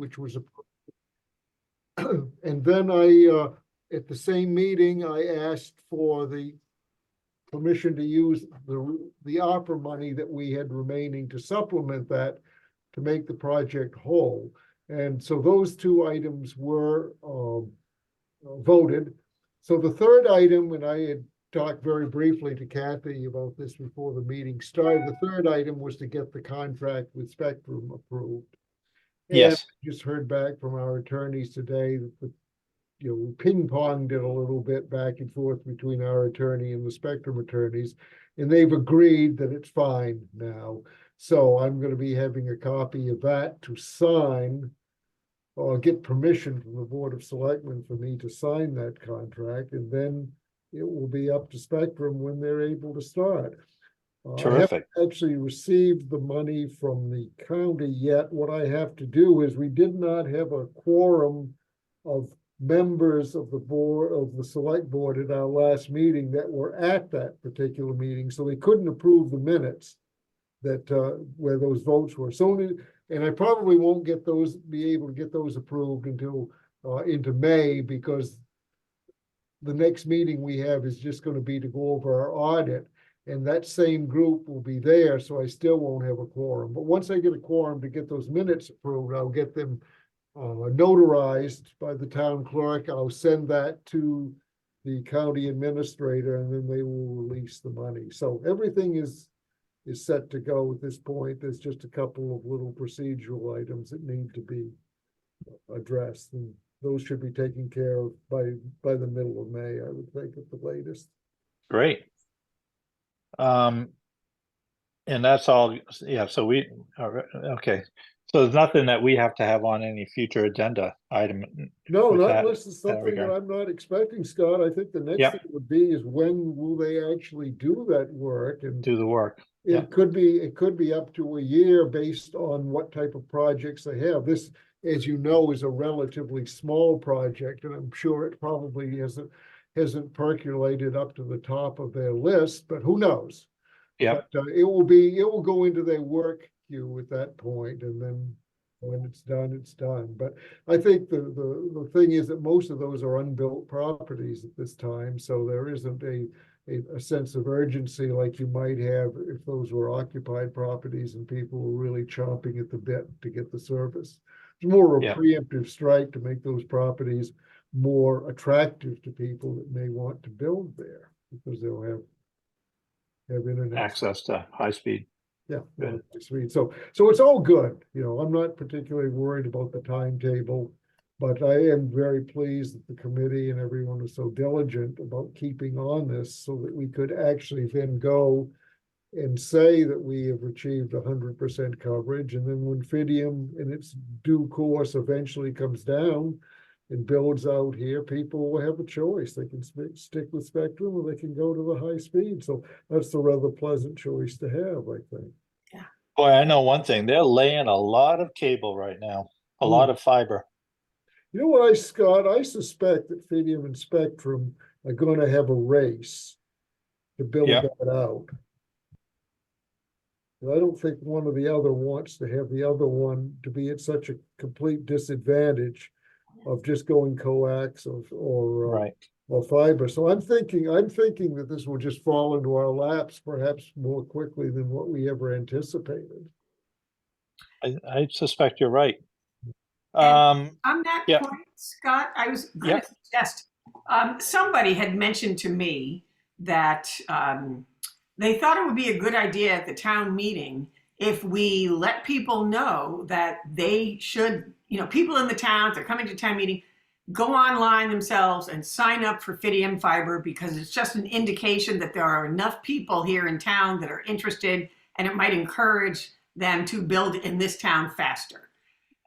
which was and then I, at the same meeting, I asked for the permission to use the ARPA money that we had remaining to supplement that to make the project whole. And so those two items were voted. So the third item, and I had talked very briefly to Kathy about this before the meeting started, the third item was to get the contract with Spectrum approved. And Yes. just heard back from our attorneys today that we ping-ponged it a little bit back and forth between our attorney and the Spectrum attorneys, and they've agreed that it's fine now. So I'm going to be having a copy of that to sign, or get permission from the Board of Selectmen for me to sign that contract, and then it will be up to Spectrum when they're able to start. Terrific. I haven't actually received the money from the county yet. What I have to do is, we did not have a quorum of members of the board, of the select board, at our last meeting that were at that particular meeting, so they couldn't approve the minutes that where those votes were. So, and I probably won't be able to get those approved until into May, because the next meeting we have is just going to be to go over our audit, and that same group will be there, so I still won't have a quorum. But once I get a quorum to get those minutes approved, I'll get them notarized by the town clerk. I'll send that to the county administrator, and then they will release the money. So everything is set to go at this point. There's just a couple of little procedural items that need to be addressed, and those should be taken care of by the middle of May, I would think, at the latest. Great. And that's all. Yeah. So we are okay. So there's nothing that we have to have on any future agenda item. No, not unless it's something that I'm not expecting, Scott. I think the next thing would be is, when will they actually do that work and do the work? It could be up to a year based on what type of projects they have. This, as you know, is a relatively small project, and I'm sure it probably hasn't percolated up to the top of their list, but who knows? Yeah. But it will go into their work queue at that point, and then when it's done, it's done. But I think the thing is that most of those are unbuilt properties at this time, so there isn't a sense of urgency like you might have if those were occupied properties and people were really chomping at the bit to get the service. It's more of a preemptive strike to make those properties more attractive to people that may want to build there, because they'll have internet access to high speed. Yeah, sweet. So it's all good. I'm not particularly worried about the timetable, but I am very pleased that the committee and everyone was so diligent about keeping on this, so that we could actually then go and say that we have achieved 100% coverage. And then when Fidium in its due course eventually comes down and builds out here, people will have a choice. They can stick with Spectrum, or they can go to the high speed. So that's the rather pleasant choice to have, I think. Yeah. Boy, I know one thing. They're laying a lot of cable right now, a lot of fiber. You know what, Scott? I suspect that Fidium and Spectrum are going to have a race to build that out. I don't think one or the other wants to have the other one to be at such a complete disadvantage of just going coax or fiber. So I'm thinking that this will just fall into our laps perhaps more quickly than what we ever anticipated. I suspect you're right. On that point, Scott, I was going to suggest, somebody had mentioned to me that they thought it would be a good idea at the town meeting if we let people know that they should, people in the town, if they're coming to town meeting, go online themselves and sign up for Fidium Fiber, because it's just an indication that there are enough people here in town that are interested, and it might encourage them to build in this town faster.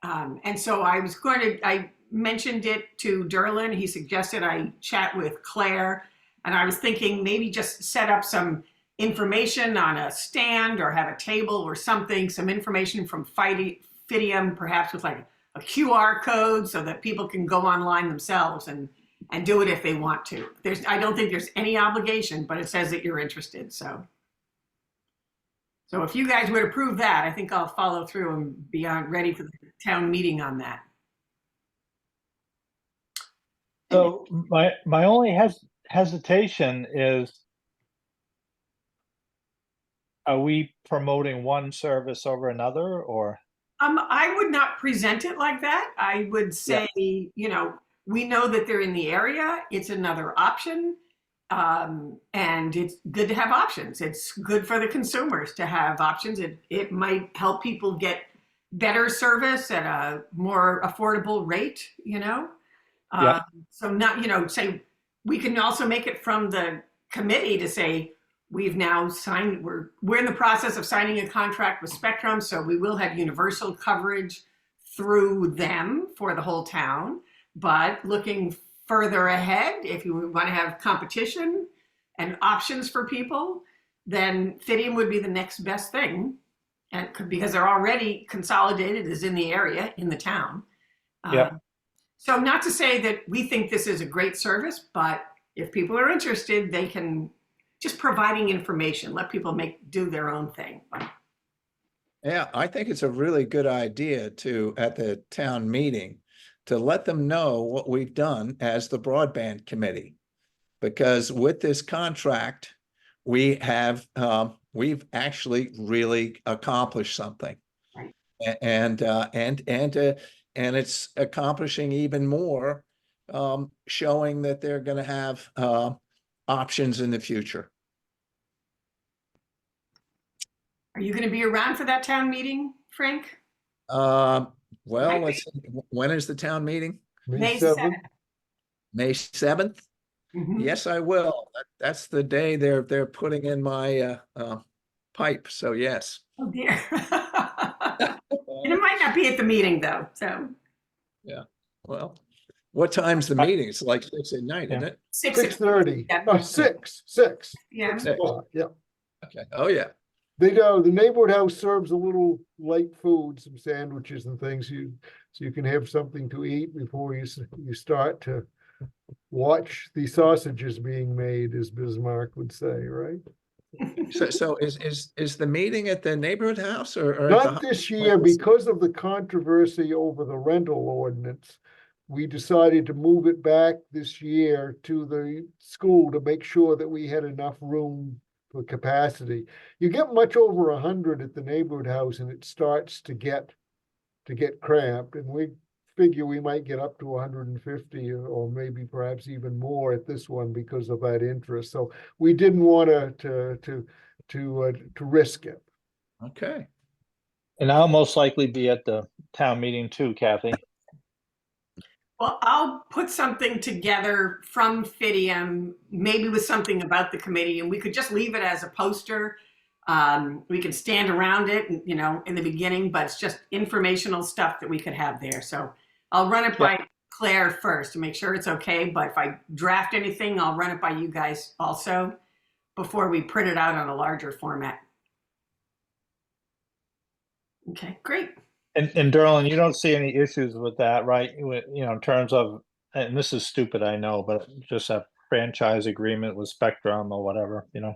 And so I mentioned it to Derlin. He suggested I chat with Claire, and I was thinking maybe just set up some information on a stand, or have a table or something, some information from Fidium, perhaps with like a QR code, so that people can go online themselves and do it if they want to. I don't think there's any obligation, but it says that you're interested, so. So if you guys would approve that, I think I'll follow through and be ready for the town meeting on that. So my only hesitation is, are we promoting one service over another, or? I would not present it like that. I would say, you know, we know that they're in the area. It's another option. And it's good to have options. It's good for the consumers to have options. It might help people get better service at a more affordable rate, you know? Yeah. So not, you know, say, we can also make it from the committee to say, we've now signed, we're in the process of signing a contract with Spectrum, so we will have universal coverage through them for the whole town. But looking further ahead, if you want to have competition and options for people, then Fidium would be the next best thing. And because they're already consolidated, is in the area, in the town. So not to say that we think this is a great service, but if people are interested, they can just providing information, let people do their own thing. Yeah, I think it's a really good idea to, at the town meeting, to let them know what we've done as the broadband committee. Because with this contract, we have, we've actually really accomplished something. Right. And it's accomplishing even more, showing that they're going to have options in the future. Are you going to be around for that town meeting, Frank? Well, let's see. When is the town meeting? May 7th. May 7th? Mm-hmm. Yes, I will. That's the day they're putting in my pipe. So yes. Oh dear. And it might not be at the meeting though. So yeah. Well, what time's the meeting? It's like 6 at night, isn't it? 6:30. Yeah. 6. Yeah. 6 o'clock. Yeah. Okay. Oh yeah. They do. The neighborhood house serves a little light food, some sandwiches and things, so you can have something to eat before you start to watch the sausages being made, as Bismarck would say, right? So is the meeting at the neighborhood house or Not this year, because of the controversy over the rental ordinance. We decided to move it back this year to the school to make sure that we had enough room for capacity. You get much over 100 at the neighborhood house and it starts to get cramped, and we figure we might get up to 150 or maybe perhaps even more at this one because of that interest. So we didn't want to risk it. Okay. And I'll most likely be at the town meeting too, Kathy. Well, I'll put something together from Fidium, maybe with something about the committee, and we could just leave it as a poster. We can stand around it, you know, in the beginning, but it's just informational stuff that we could have there. So I'll run it by Claire first to make sure it's okay. But if I draft anything, I'll run it by you guys also before we print it out on a larger format. Okay, great. And Derlin, you don't see any issues with that, right? You know, in terms of, and this is stupid, I know, but just a franchise agreement with Spectrum or whatever, you know?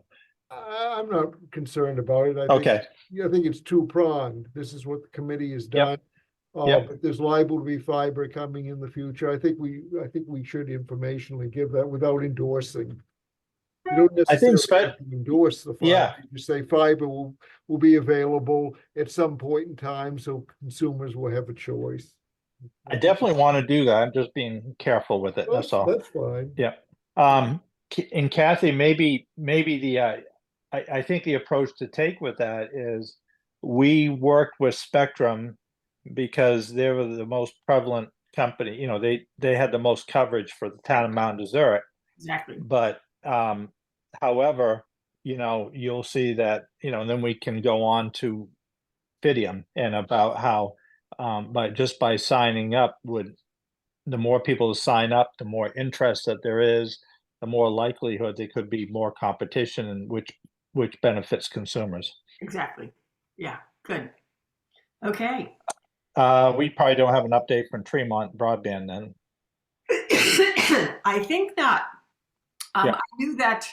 I'm not concerned about it. I think it's two-pronged. This is what the committee has done. But there's liable to be fiber coming in the future. I think we should informationally give that without endorsing. You don't necessarily have to endorse the fiber. You say fiber will be available at some point in time, so consumers will have a choice. I definitely want to do that. I'm just being careful with it. That's all. That's fine. Yeah. And Kathy, maybe I think the approach to take with that is we worked with Spectrum because they were the most prevalent company. You know, they had the most coverage for the town of Mount Desert. Exactly. But however, you know, you'll see that, you know, and then we can go on to Fidium and about how, but just by signing up, the more people sign up, the more interest that there is, the more likelihood there could be more competition, and which benefits consumers. Exactly. Yeah. Good. Okay. We probably don't have an update from Tremont Broadband then. I think not. I knew that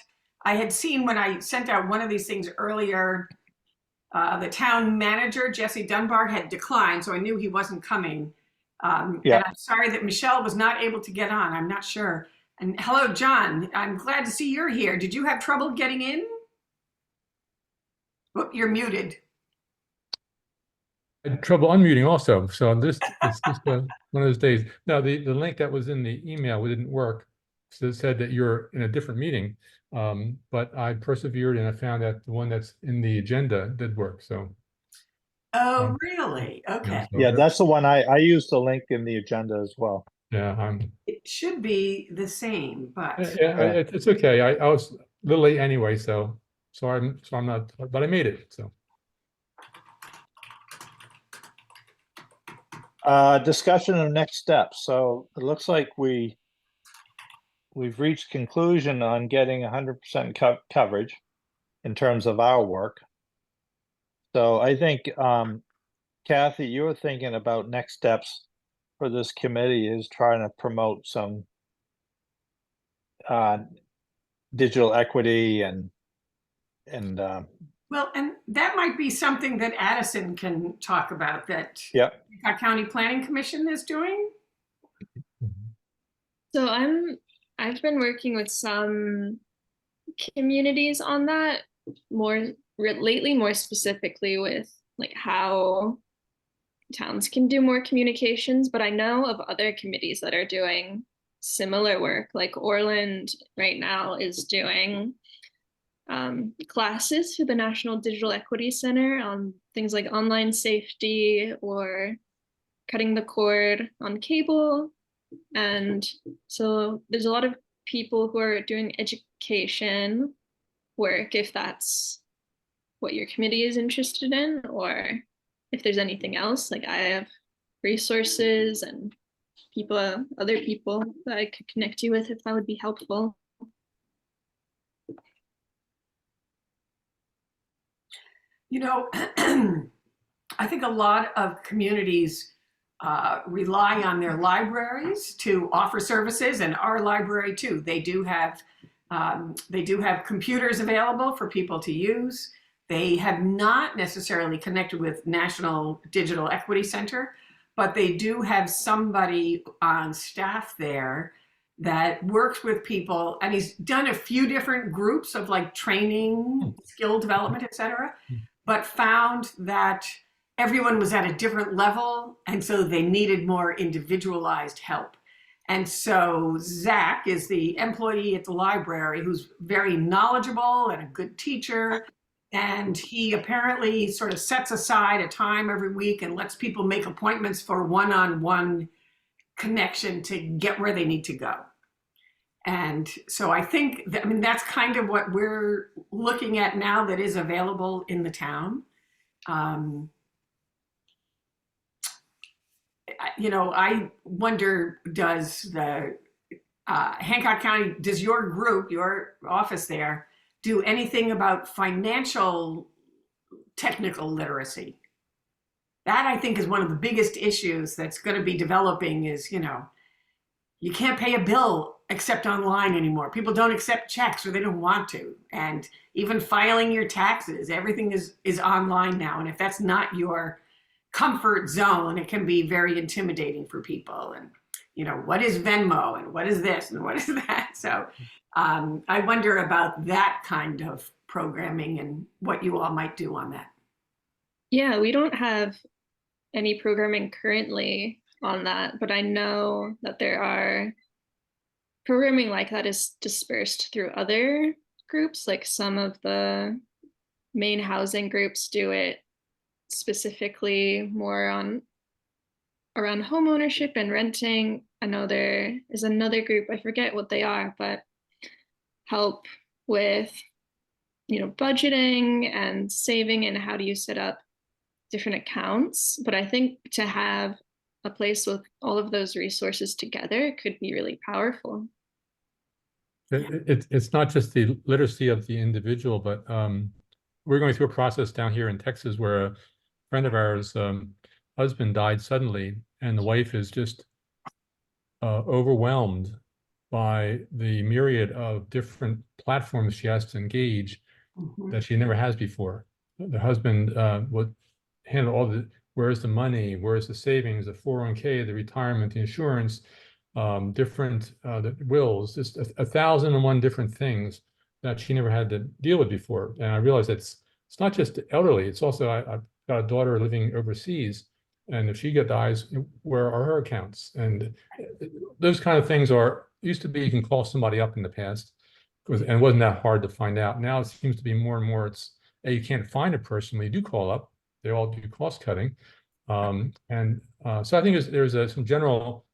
I had seen when I sent out one of these things earlier The town manager, Jesse Dunbar, had declined, so I knew he wasn't coming. Yeah. And I'm sorry that Michelle was not able to get on. I'm not sure. And hello, John. I'm glad to see you're here. Did you have trouble getting in? Oh, you're muted. I had trouble unmuting also. So it's just one of those days. Now, the link that was in the email didn't work. So it said that you're in a different meeting. But I persevered and I found that the one that's in the agenda did work. So Oh, really? Okay. so Yeah, that's the one I used the link in the agenda as well. yeah, It should be the same, but it's okay. I was a little late anyway, so I'm not, but I made it. So Discussion of next steps. So it looks like we've reached conclusion on getting 100% coverage in terms of our work. So I think, Kathy, you were thinking about next steps for this committee is trying to promote some digital equity and well, and that might be something that Addison can talk about that yeah. Hancock County Planning Commission is doing. So I've been working with some communities on that lately, more specifically with like how towns can do more communications, but I know of other committees that are doing similar work. Like Orland right now is doing classes through the National Digital Equity Center on things like online safety or cutting the cord on cable. And so there's a lot of people who are doing education work, if that's what your committee is interested in, or if there's anything else. Like I have resources and other people that I could connect you with if that would be helpful. You know, I think a lot of communities rely on their libraries to offer services, and our library too. They do have computers available for people to use. They have not necessarily connected with National Digital Equity Center, but they do have somebody on staff there that works with people, and he's done a few different groups of like training, skill development, etc., but found that everyone was at a different level, and so they needed more individualized help. And so Zach is the employee at the library who's very knowledgeable and a good teacher. And he apparently sort of sets aside a time every week and lets people make appointments for one-on-one connection to get where they need to go. And so I think that, I mean, that's kind of what we're looking at now that is available in the town. You know, I wonder, does the Hancock County, does your group, your office there, do anything about financial technical literacy? That I think is one of the biggest issues that's going to be developing is, you know, you can't pay a bill except online anymore. People don't accept checks or they don't want to. And even filing your taxes, everything is online now. And if that's not your comfort zone, it can be very intimidating for people. And, you know, what is Venmo and what is this and what is that? So I wonder about that kind of programming and what you all might do on that. Yeah, we don't have any programming currently on that, but I know that there are programming like that is dispersed through other groups. Like some of the Maine housing groups do it specifically more around home ownership and renting. I know there is another group, I forget what they are, but help with, you know, budgeting and saving and how do you set up different accounts. But I think to have a place with all of those resources together could be really powerful. it's not just the literacy of the individual, but we're going through a process down here in Texas where a friend of ours' husband died suddenly, and the wife is just overwhelmed by the myriad of different platforms she has to engage that she never has before. the husband would handle all the, where's the money, where's the savings, the 401k, the retirement, the insurance, different the wills, just 1,001 different things that she never had to deal with before. And I realized it's not just the elderly, it's also, I've got a daughter living overseas, and if she dies, where are her accounts? And those kind of things used to be you can call somebody up in the past, and it wasn't that hard to find out. Now it seems to be more and more, you can't find a person when you do call up. They all do cost cutting. So I think there's some general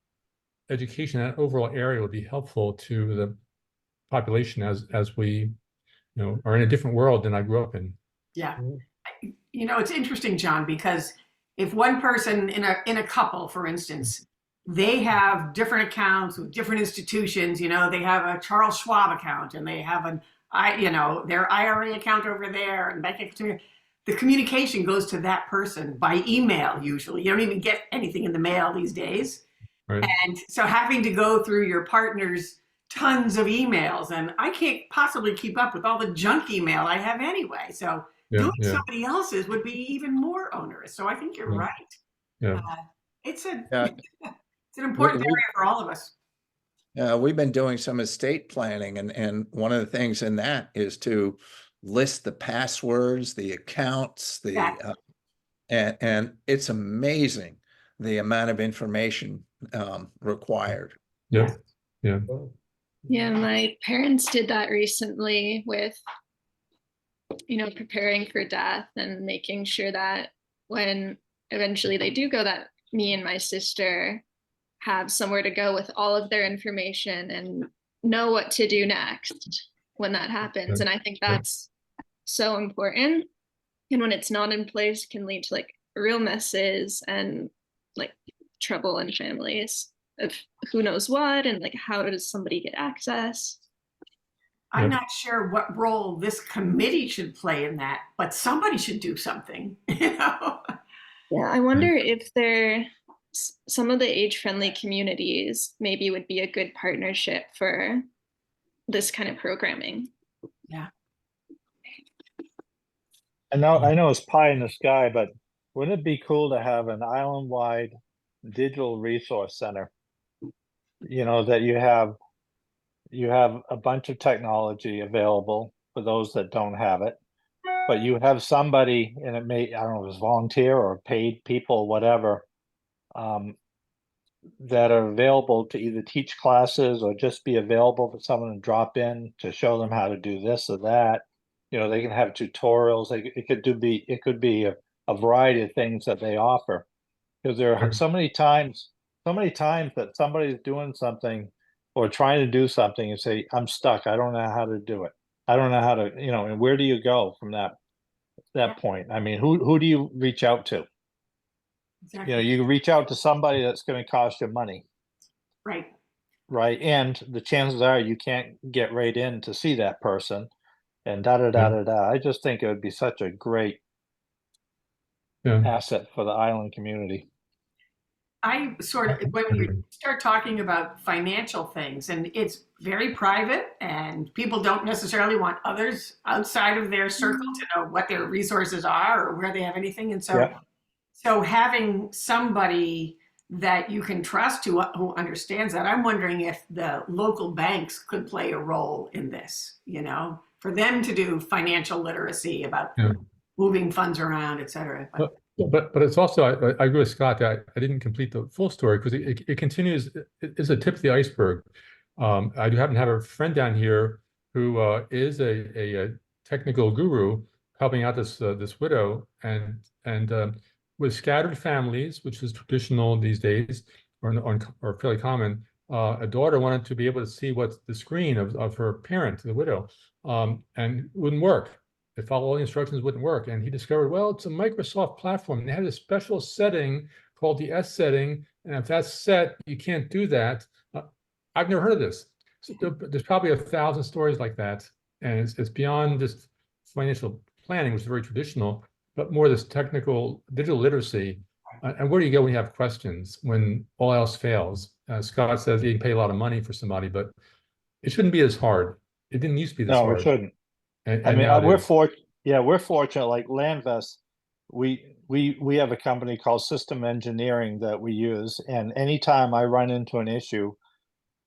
education in that overall area would be helpful to the population as we, are in a different world than I grew up in. Yeah. It's interesting, John, because if one person in a couple, for instance, they have different accounts with different institutions, they have a Charles Schwab account and they have their IRA account over there and bank account. The communication goes to that person by email. Usually you don't even get anything in the mail these days. Right. And so having to go through your partner's tons of emails, and I can't possibly keep up with all the junk email I have anyway. So doing somebody else's would be even more onerous. So I think you're right. Yeah. It's an important area for all of us. We've been doing some estate planning, and one of the things in that is to list the passwords, the accounts, and it's amazing the amount of information required. Yeah. Yeah, my parents did that recently with, preparing for death and making sure that when eventually they do go, that me and my sister have somewhere to go with all of their information and know what to do next when that happens. And I think that's so important. And when it's not in place, can lead to real messes and trouble in families of who knows what, and how does somebody get access. I'm not sure what role this committee should play in that, but somebody should do something. Yeah, I wonder if some of the age-friendly communities maybe would be a good partnership for this kind of programming. Yeah. I know it's pie in the sky, but wouldn't it be cool to have an island-wide digital resource center? That you have a bunch of technology available for those that don't have it, but you have somebody, and it may, I don't know if it's volunteer or paid people, whatever, that are available to either teach classes or just be available for someone to drop in to show them how to do this or that. They can have tutorials. It could be a variety of things that they offer, because there are so many times that somebody's doing something or trying to do something and say, I'm stuck. I don't know how to do it. I don't know how to, and where do you go from that point? I mean, who do you reach out to? Exactly. You reach out to somebody that's going to cost you money. Right. And the chances are you can't get right in to see that person, and I just think it would be such a great asset for the island community. I sort of, when you start talking about financial things, and it's very private, and people don't necessarily want others outside of their circle to know what their resources are or where they have anything. And so having somebody that you can trust who understands that, I'm wondering if the local banks could play a role in this, for them to do financial literacy about moving funds around, et cetera. But it's also, I agree with Scott that I didn't complete the full story, because it continues. It is a tip of the iceberg. I do happen to have a friend down here who is a technical guru helping out this widow, and with scattered families, which is traditional these days, or fairly common. A daughter wanted to be able to see what's the screen of her parent, the widow, and it wouldn't work. They followed all the instructions, wouldn't work. And he discovered, well, it's a Microsoft platform. And they had a special setting called the S setting. And if that's set, you can't do that. I've never heard of this. So there's probably 1,000 stories like that. And it's beyond just financial planning, which is very traditional, but more this technical digital literacy. And where do you go when you have questions, when all else fails? Scott says you can pay a lot of money for somebody, but it shouldn't be as hard. It didn't used to be this hard. No, it shouldn't. And I mean, Yeah, we're fortunate, like Landvest, we have a company called System Engineering that we use, and anytime I run into an issue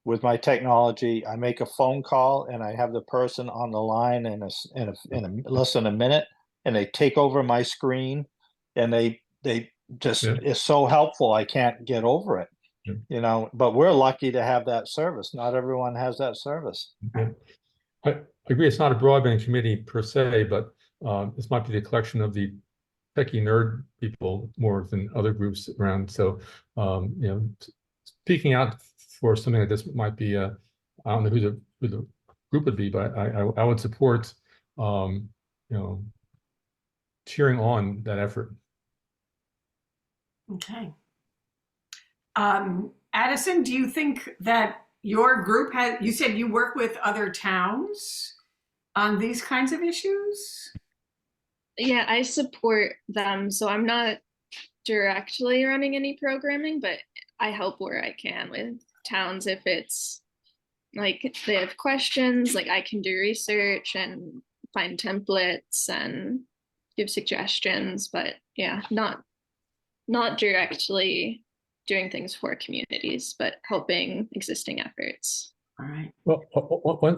with my technology, I make a phone call and I have the person on the line in less than a minute, and they take over my screen, and they just Yeah. it's so helpful. I can't get over it, Yeah. but we're lucky to have that service. Not everyone has that service. Yeah. I agree, it's not a broadband committee per se, but this might be the collection of the techie nerd people more than other groups around. So, you know, speaking out for something like this might be I don't know who the group would be, but I would support, you know, cheering on that effort. Okay. Addison, do you think that your group has, you said you work with other towns on these kinds of issues? Yeah, I support them. So I'm not directly running any programming, but I help where I can with towns. If it's like they have questions, like I can do research and find templates and give suggestions, but yeah, not directly doing things for communities, but helping existing efforts. All right. Well,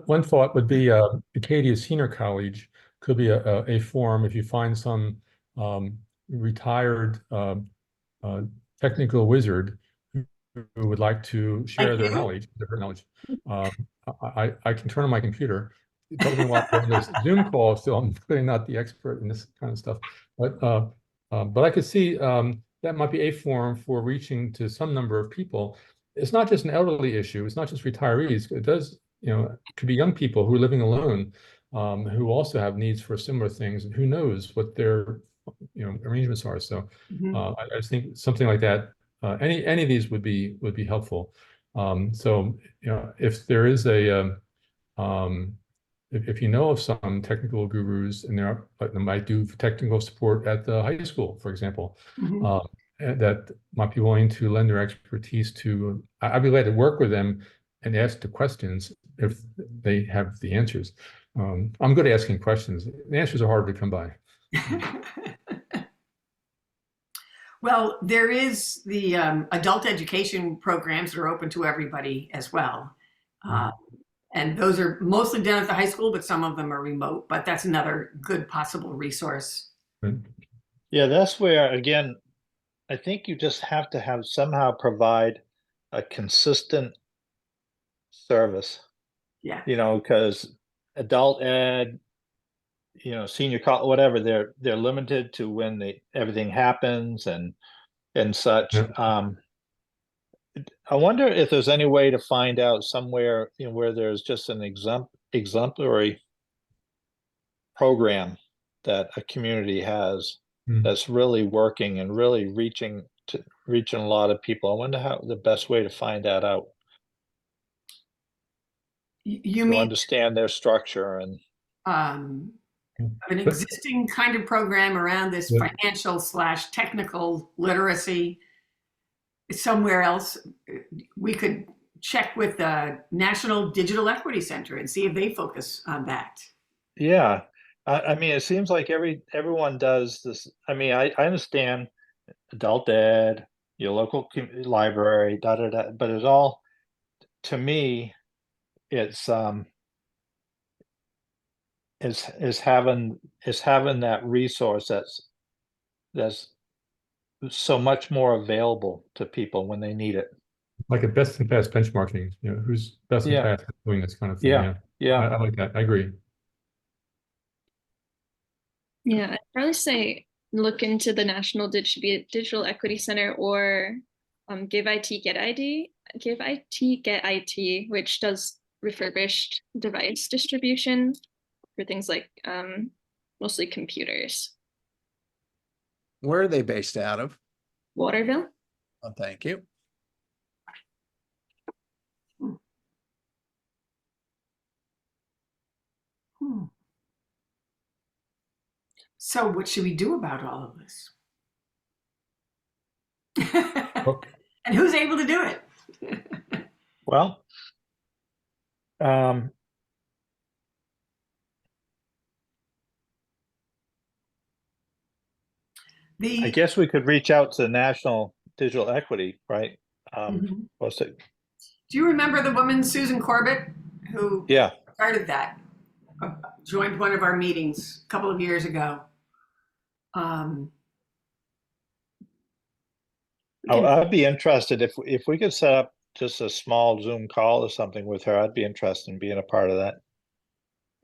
one thought would be Acadia Senior College could be a forum if you find some retired technical wizard who would like to share Like their you? knowledge, their knowledge. I can turn on my computer. It tells me while on this Zoom call, so I'm clearly not the expert in this kind of stuff. But I could see that might be a forum for reaching to some number of people. It's not just an elderly issue. It's not just retirees. It does, you know, it could be young people who are living alone, who also have needs for similar things, and who knows what their, you know, arrangements are. So I just think something like that. Any of these would be helpful. So you know, if there is a if you know of some technical gurus and they might do technical support at the high school, for example, that might be willing to lend their expertise to, I'd be glad to work with them and ask the questions if they have the answers. I'm good at asking questions. The answers are hard to come by. Well, there is the adult education programs that are open to everybody as well. And those are mostly done at the high school, but some of them are remote, but that's another good possible resource. Yeah, that's where, again, I think you just have to somehow provide a consistent service. Yeah. You know, because adult ed, you know, senior college, whatever, they're limited to when everything happens and such. Yeah. I wonder if there's any way to find out somewhere, you know, where there's just an exemplary program that a community has that's really working and really reaching a lot of people. I wonder how the best way to find that out. You to mean understand their structure and an existing kind of program around this financial / technical literacy somewhere else? We could check with the National Digital Equity Center and see if they focus on that. Yeah. I mean, it seems like everyone does this. I mean, I understand adult ed, your local library, but it's all, to me, it's having that resource that's so much more available to people when they need it. Like a best in class benchmarking, you know, who's best in class at doing this kind of thing. Yeah. I like that. I agree. Yeah, I'd probably say look into the National Digital Equity Center or Give IT Get IT, which does refurbished device distribution for things like mostly computers. Where are they based out of? Waterville. Oh, thank you. So what should we do about all of this? And who's able to do it? Well, I guess we could reach out to National Digital Equity, right? Mhm. What's it? Do you remember the woman, Susan Corbett, who Yeah. started that? Joined one of our meetings a couple of years ago. I'd be interested if we could set up just a small Zoom call or something with her. I'd be interested in being a part of that.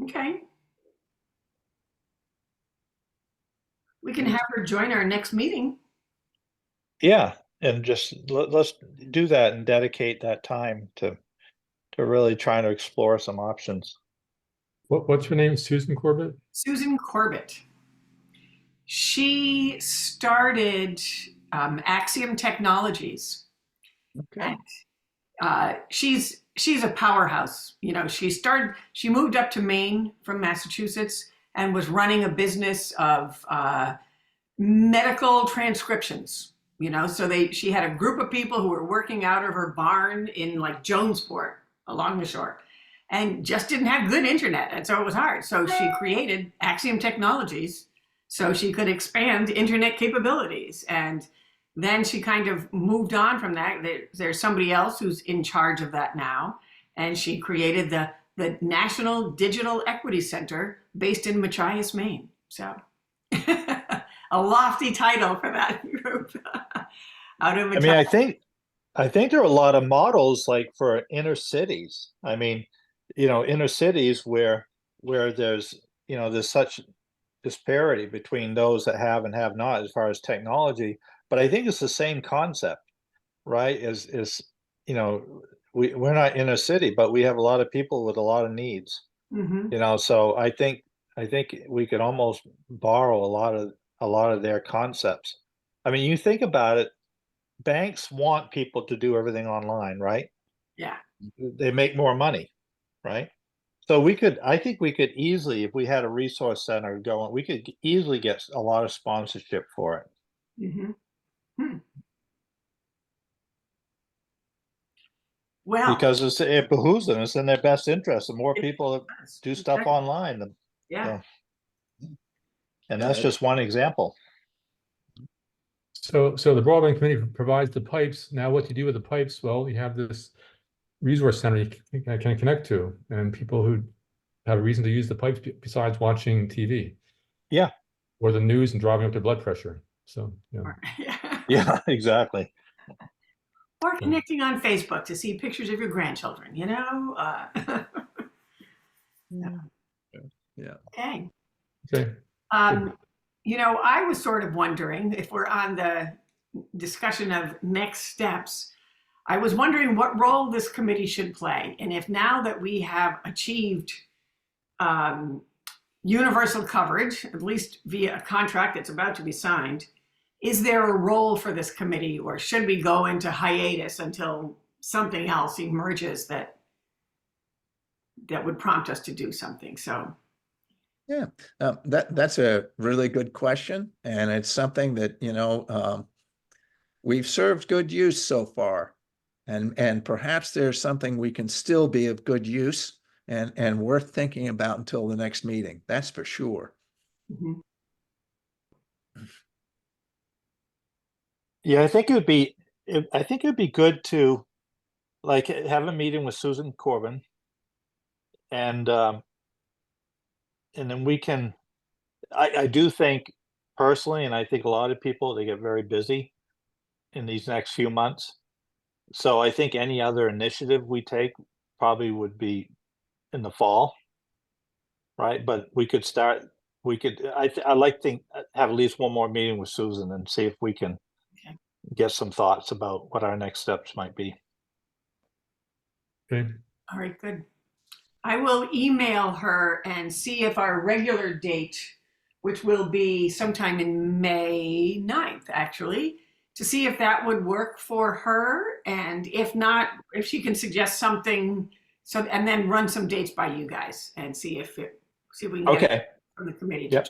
Okay. We can have her join our next meeting. Yeah, and just let's do that and dedicate that time to really trying to explore some options. What's her name? Susan Corbett? Susan Corbett. She started Axiom Technologies. Okay. And she's a powerhouse. You know, she moved up to Maine from Massachusetts and was running a business of medical transcriptions. You know, so she had a group of people who were working out of her barn in like Jonesport along the shore, and just didn't have good internet, and so it was hard. So she created Axiom Technologies so she could expand internet capabilities. And then she kind of moved on from that. There's somebody else who's in charge of that now, and she created the National Digital Equity Center based in Machias, Maine. So a lofty title for that group. Out of I mean, I think there are a lot of models like for inner cities. I mean, you know, inner cities where there's, you know, there's such disparity between those that have and have not as far as technology. But I think it's the same concept, right? Is you know, we're not in a city, but we have a lot of people with a lot of needs. Mhm. You know, so I think we could almost borrow a lot of their concepts. I mean, you think about it, banks want people to do everything online, right? Yeah. They make more money, right? So I think we could easily, if we had a resource center going, we could easily get a lot of sponsorship for it. Mhm. Hmm. Well, Because it behooves them. It's in their best interest. The more it people does. do stuff Exactly. online, Yeah. and Yeah, that's just one example. So the broadband committee provides the pipes. Now what do you do with the pipes? Well, you have this resource center you can connect to, and people who have a reason to use the pipes besides watching TV. Yeah. Or the news and driving up their blood pressure. So, Yeah. Yeah, exactly. Or connecting on Facebook to see pictures of your grandchildren, you know? Yeah. Okay. Okay. You know, I was sort of wondering if we're on the discussion of next steps. I was wondering what role this committee should play. And if now that we have achieved universal coverage, at least via a contract that's about to be signed, is there a role for this committee, or should we go into hiatus until something else emerges that would prompt us to do something? So Yeah, that's a really good question, and it's something that, you know, we've served good use so far, and perhaps there's something we can still be of good use and worth thinking about until the next meeting. That's for sure. mhm. Yeah, I think it would be good to like have a meeting with Susan Corbin, and then we can. I do think personally, and I think a lot of people, they get very busy in these next few months. So I think any other initiative we take probably would be in the fall, right? But I'd like to have at least one more meeting with Susan and see if we can Okay. get some thoughts about what our next steps might be. Okay. All right, good. I will email her and see if our regular date, which will be sometime in May 9th, actually, to see if that would work for her. And if not, if she can suggest something, so, and then run some dates by you guys and see if we can get Okay. it from the committee. Yep.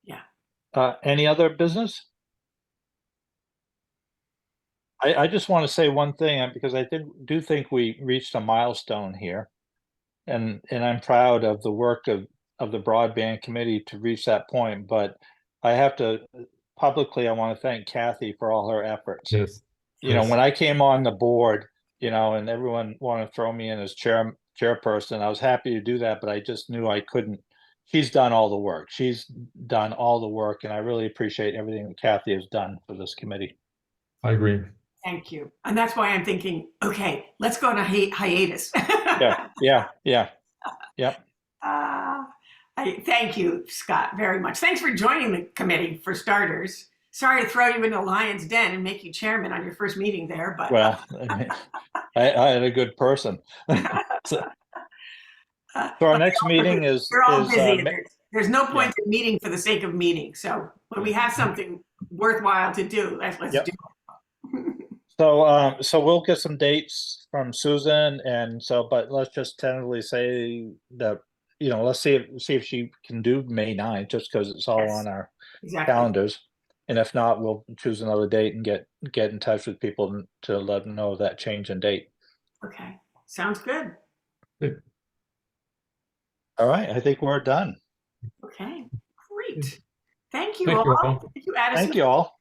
Yeah. Any other business? I just want to say one thing because I do think we reached a milestone here, and I'm proud of the work of the broadband committee to reach that point. But I have to publicly, I want to thank Kathy for all her efforts. Yes. You know, Yes. when I came on the board, you know, and everyone wanted to throw me in as chairperson, I was happy to do that, but I just knew I couldn't. She's done all the work. She's done all the work, and I really appreciate everything that Kathy has done for this committee. I agree. Thank you. And that's why I'm thinking, okay, let's go on a hiatus. Yeah. Thank you, Scott, very much. Thanks for joining the committee, for starters. Sorry to throw you into Lion's Den and make you chairman on your first meeting there, but Well, I had a good person. So our next meeting is we're all busy. There's no point in meeting for the sake of meeting. So when we have something worthwhile to do, let's do it. So we'll get some dates from Susan, and so, but let's just tentatively say that, you know, let's see if she can do May 9th, just because it's all on our calendars. And if not, we'll choose another date and get in touch with people to let them know that change in date. Okay, sounds good. All right, I think we're done. Okay, great. Thank you Thank all. you all. Thank you, Addison. Thank you all.